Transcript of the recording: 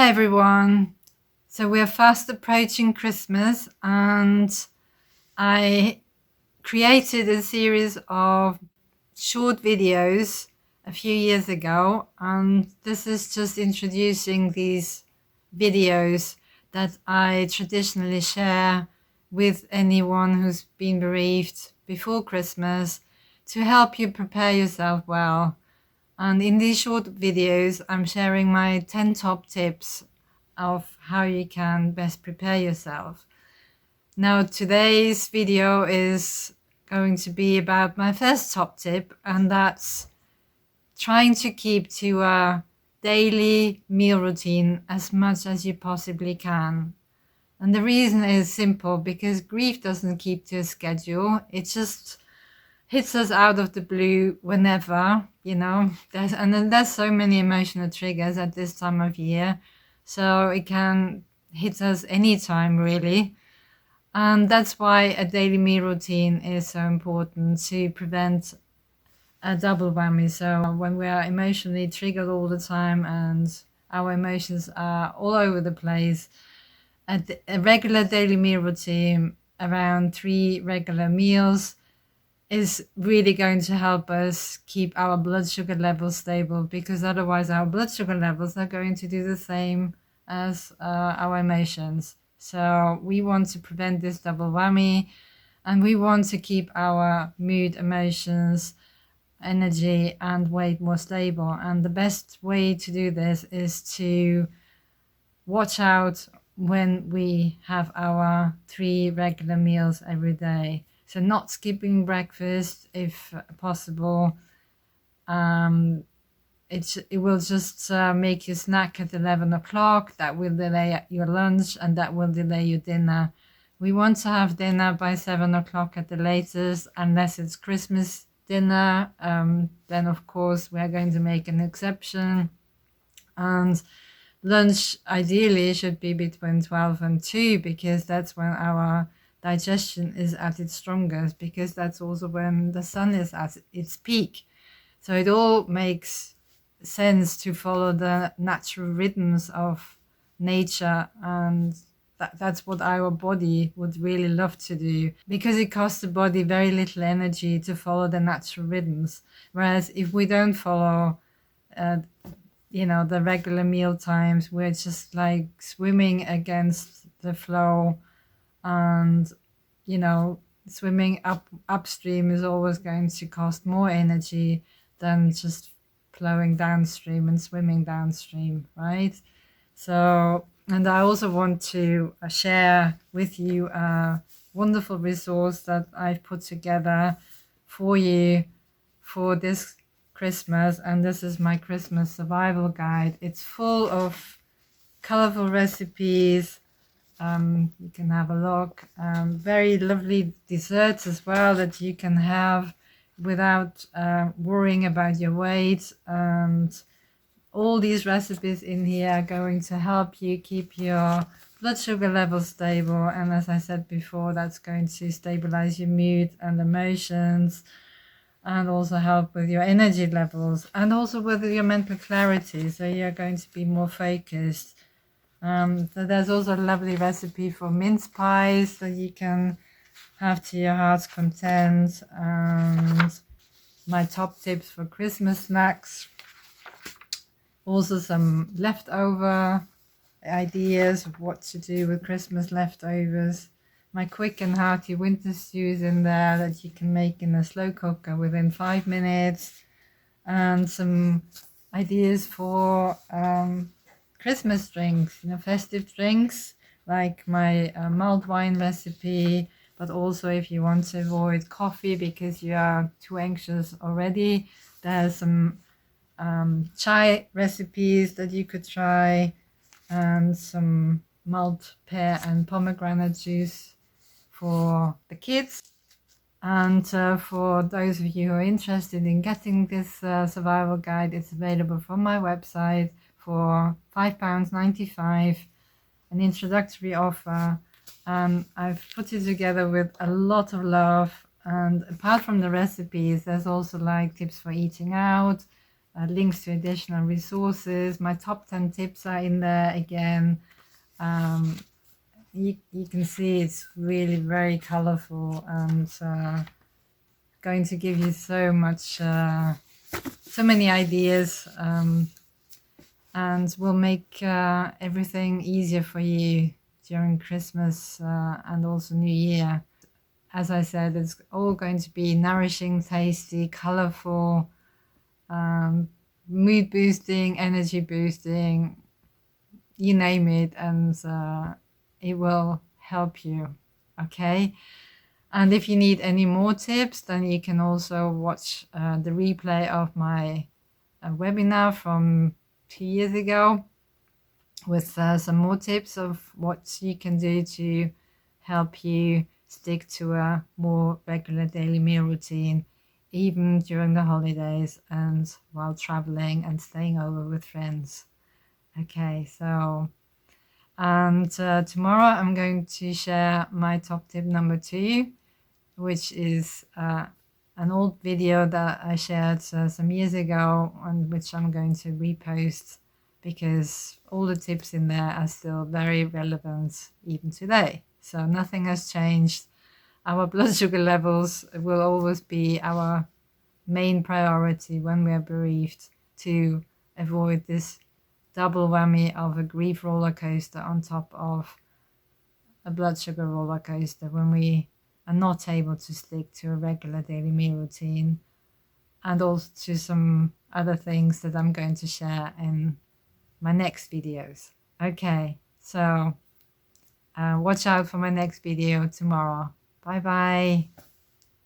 Hi everyone. So we're fast approaching Christmas and I created a series of short videos a few years ago, and this is just introducing these videos that I traditionally share with anyone who's been bereaved before Christmas to help you prepare yourself well. And in these short videos, I'm sharing my 10 top tips of how you can best prepare yourself. Now, today's video is going to be about my first top tip, and that's trying to keep to a daily meal routine as much as you possibly can. And the reason is simple, because grief doesn't keep to a schedule. It just hits us out of the blue whenever, there's so many emotional triggers at this time of year, so it can hit us anytime really. And that's why a daily meal routine is so important to prevent a double whammy. So when we are emotionally triggered all the time and our emotions are all over the place, a regular daily meal routine around 3 regular meals is really going to help us keep our blood sugar levels stable, because otherwise our blood sugar levels are going to do the same as our emotions. So we want to prevent this double whammy, and we want to keep our mood, emotions, energy and weight more stable. And the best way to do this is to watch out when we have our 3 regular meals every day. So not skipping breakfast if possible. It will just make you snack at 11 o'clock. That will delay your lunch and that will delay your dinner. We want to have dinner by 7 o'clock at the latest, unless it's Christmas dinner. Then of course we are going to make an exception. And lunch ideally should be between 12 and 2, because that's when our digestion is at its strongest, because that's also when the sun is at its peak. So it all makes sense to follow the natural rhythms of nature, and that's what our body would really love to do, because it costs the body very little energy to follow the natural rhythms. Whereas if we don't follow the regular meal times, we're just like swimming against the flow, and swimming upstream is always going to cost more energy than just flowing downstream and swimming downstream, right? So, and I also want to share with you a wonderful resource that I've put together for you for this Christmas, and this is my Christmas survival guide. It's full of colorful recipes. You can have a look. Very lovely desserts as well that you can have without worrying about your weight. And all these recipes in here are going to help you keep your blood sugar levels stable. And as I said before, that's going to stabilize your mood and emotions, and also help with your energy levels and also with your mental clarity. So you're going to be more focused. So there's also a lovely recipe for mince pies that you can have to your heart's content, and my top tips for Christmas snacks. Also some leftover ideas of what to do with Christmas leftovers. My quick and hearty winter stews in there that you can make in a slow cooker within 5 minutes, and some ideas for Christmas drinks, festive drinks, like my mulled wine recipe. But also, if you want to avoid coffee because you are too anxious already, there's some chai recipes that you could try, and some mulled pear and pomegranate juice for the kids. And for those of you who are interested in getting this survival guide, it's available from my website for £5.95, an introductory offer. I've put it together with a lot of love, and apart from the recipes, there's also like tips for eating out, links to additional resources. My top 10 tips are in there again. You can see it's really very colorful and going to give you so many ideas, and will make everything easier for you during Christmas and also New Year. As I said, it's all going to be nourishing, tasty, colorful, mood boosting, energy boosting, you name it, and it will help you. Okay. And if you need any more tips, then you can also watch the replay of my webinar from 2 years ago with some more tips of what you can do to help you stick to a more regular daily meal routine, even during the holidays and while traveling and staying over with friends. Okay, so, and tomorrow I'm going to share my top tip number 2, which is an old video that I shared some years ago, and which I'm going to repost because all the tips in there are still very relevant even today. So nothing has changed. Our blood sugar levels will always be our main priority when we are bereaved, to avoid this double whammy of a grief roller coaster on top of a blood sugar roller coaster when we are not able to stick to a regular daily meal routine, and also to some other things that I'm going to share in my next videos. Okay, so watch out for my next video tomorrow. Bye bye.